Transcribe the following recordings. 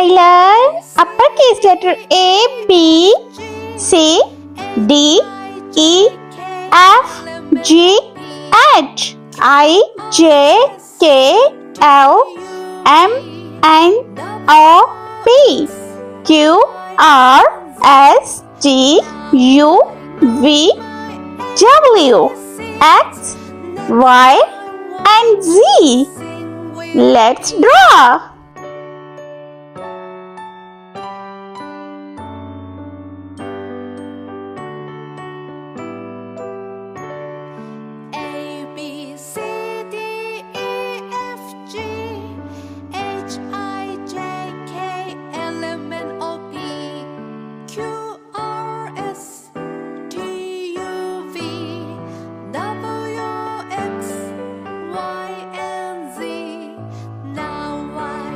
Tyler. Uppercase letter A, B, C, D, E, F, G, H, I, J, K, L, M, N, O, P, Q, R, S, T, U, V, W, X, Y, and Z. Let's draw. A, B, C, D, E, F, G, H, I, J, K, L, M, N, O, P, Q, R, S, T, U, V, W, X, Y, and Z. Now I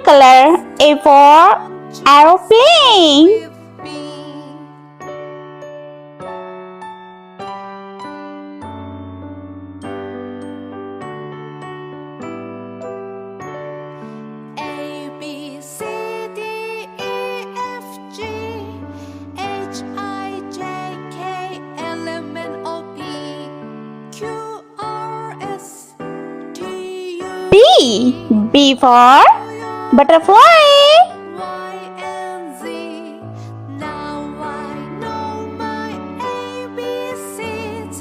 color. A for aeroplane. A B C D E F G H I J K L M N O P Q R S T U B. B for butterfly. Y and Z. Now I know my ABCs.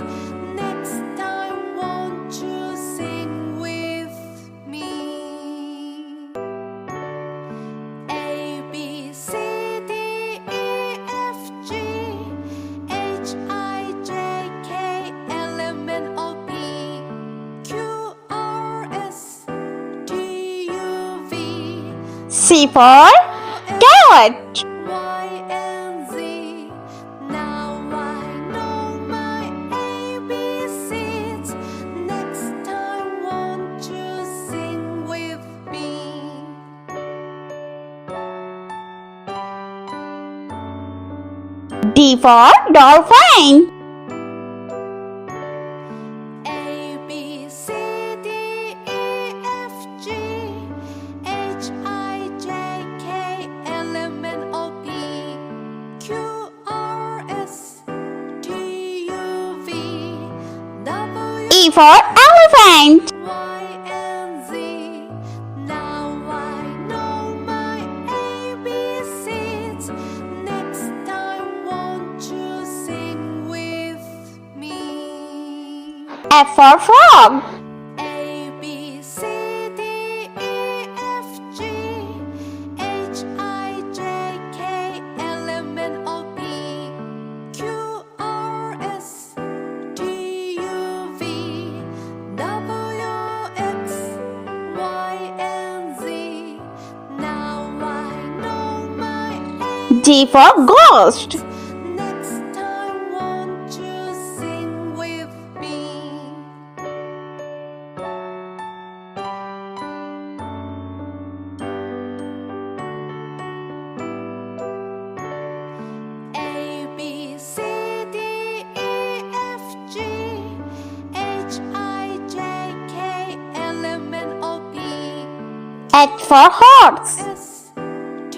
Next time, won't you sing with me? A B C D E F G H I J K L M N O P Q R S T U V C for carrot. Y and Z. Now I know my ABCs. Next time, won't you sing with me? D for dolphin. A B C D E F G H I J K L M N O P Q R S T U V W E for elephant. Y and Z. Now I know my ABCs. Next time, won't you sing with me? F for frog. A B C D E F G H I J K L M N O P Q R S T U V W X Y and Z. Now I know my G for ghost. Next time, won't you sing with me? A B C D E F G H I J K L M N O P H for horse. S T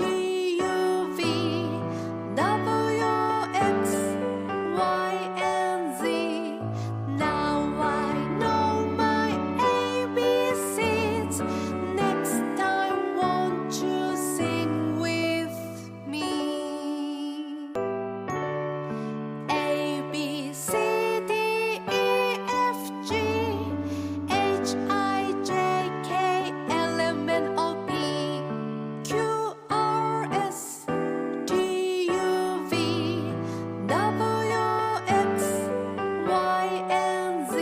U V W X Y and Z. Now I know my ABCs. Next time, won't you sing with me? A B C D E F G H I J K L M N O P Q R S T U V W X Y and Z.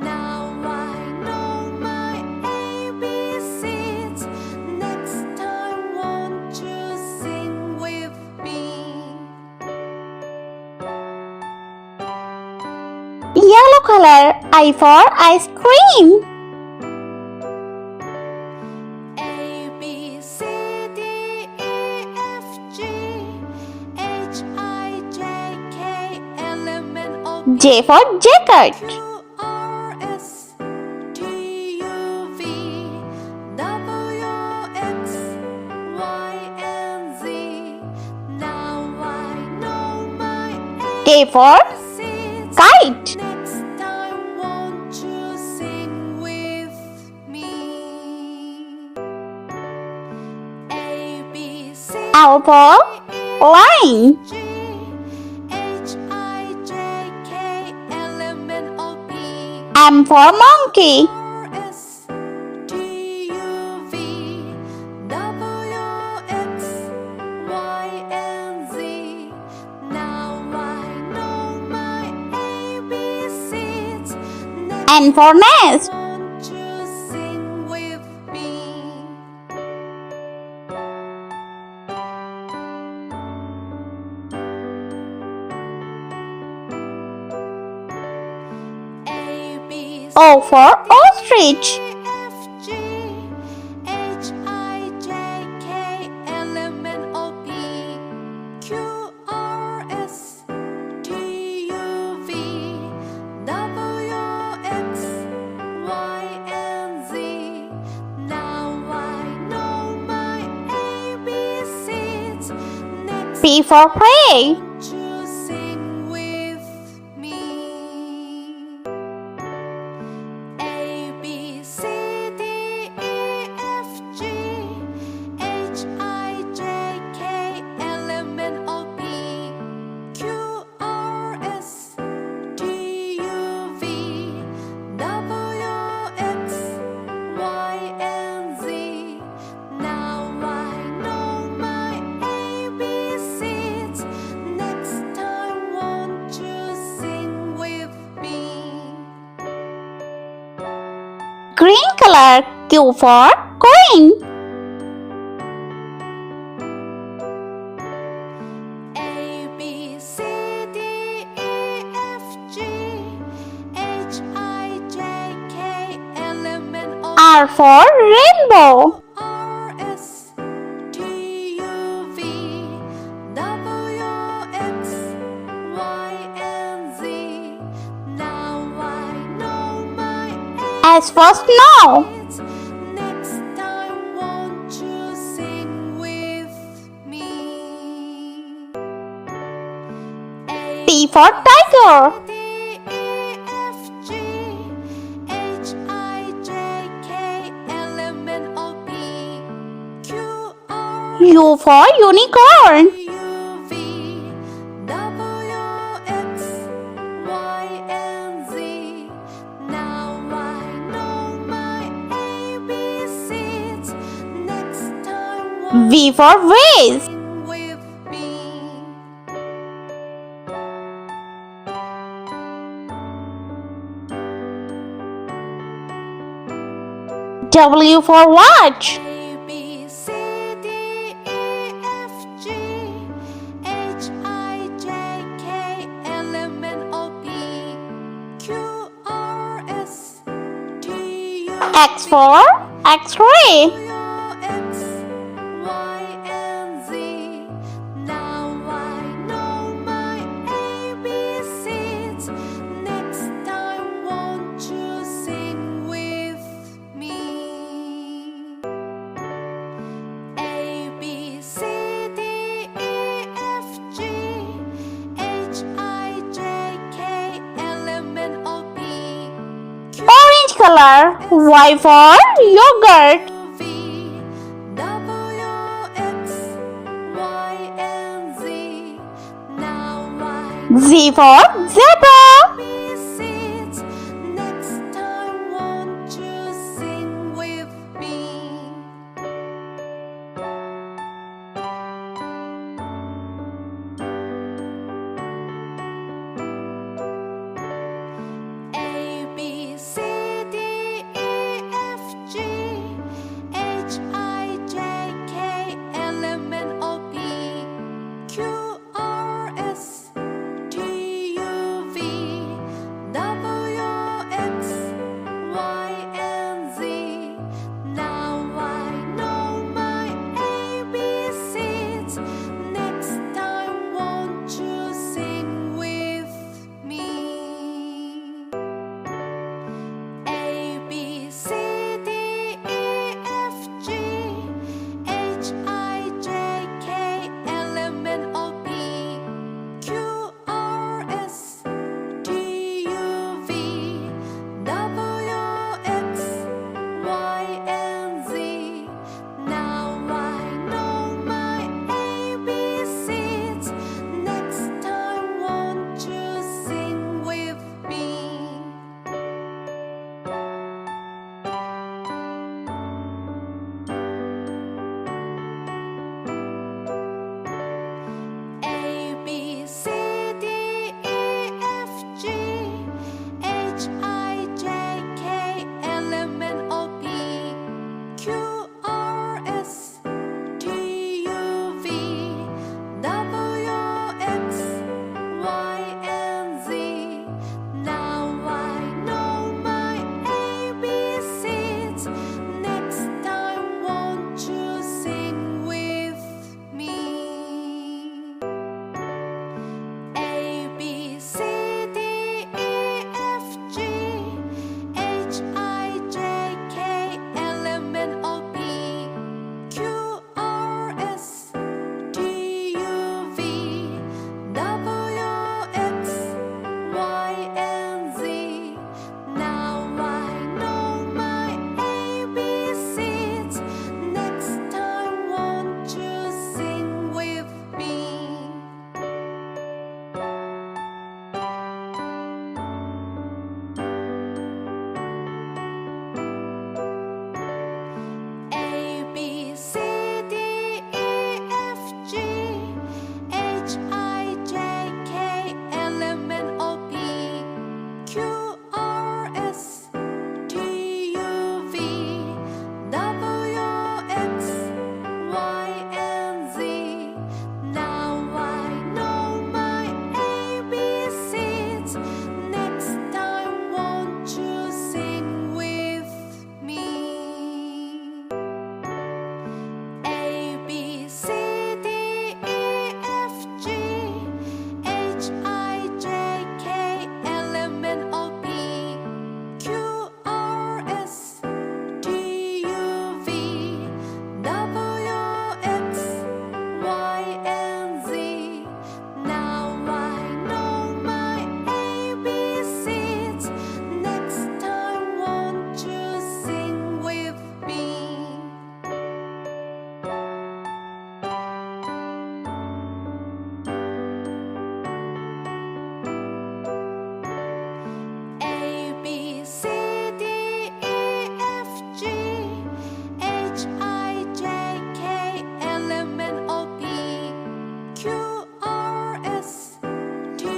Now I know my ABCs. Next time, won't you sing with me? Yellow color. I for ice cream. A B C D E F G H I J K L M N O P J for jacket. Q R S T U V W X Y and Z. Now I know my K for ABCs. kite. Next time, won't you sing with me? A B C L for lion. G H I J K L M N O P M for monkey. R S T U V W X Y and Z. Now I know my ABCs. Next N for nest. won't you sing with me? A B C O for ostrich. F G H I P for play. Won't you sing with me? A, B, C, D, E, F, G, H, I, J, K, L, M, N, O, P, Q, R, S, T, U, V, W, X, Y, and Z. Now I know my ABCs. Next time, won't you sing with me? Green color. Q for queen. A, B, C, D, E, F, G, H, I, J, K, L, M, N, O, R for rainbow. R, S, T, U, V, W, X, Y, and Z. Now I know my S for snow. ABCs. Next time, won't you sing with me? A, T for tiger. D, E, F, G, H, I, J, K, L, M, N, O, P, Q, R, U for unicorn. U, V, W, X, Y, and Z. Now I know my ABCs. Next time, won't V for vase. sing with me? W for watch. A, B, C, D, E, F, G, H, I, J, K, L, M, N, O, P, Q, R, S, T, U, X for X-ray. W, X, Y, and Z. Now I know my ABCs. Next time, won't you sing with me? A, B, C, D, E, F, G, H, I, J, K, L, M, N, O, P, Q, Orange color. Y for yogurt. V, W, X, Y, and Z. Now I Z for zebra. ABCs. Next time, won't you sing with me? A, B, C, D, E, F, G, H, I, J, K, L, M, N, O, P, Q, R, S, T, U, V,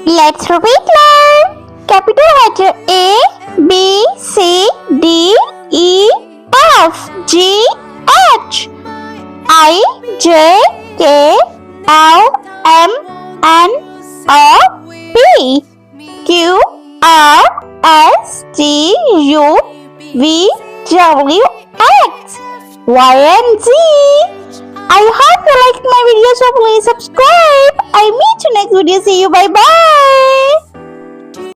Let's repeat learn. Capital letter A, B, C, D, E, F, G, H, I, J, K, L, M, N, O, P, Q, R, S, T, U, V, W, X, Y, and Z. I hope you liked my video, so please subscribe. I meet you next video. See you. Bye bye.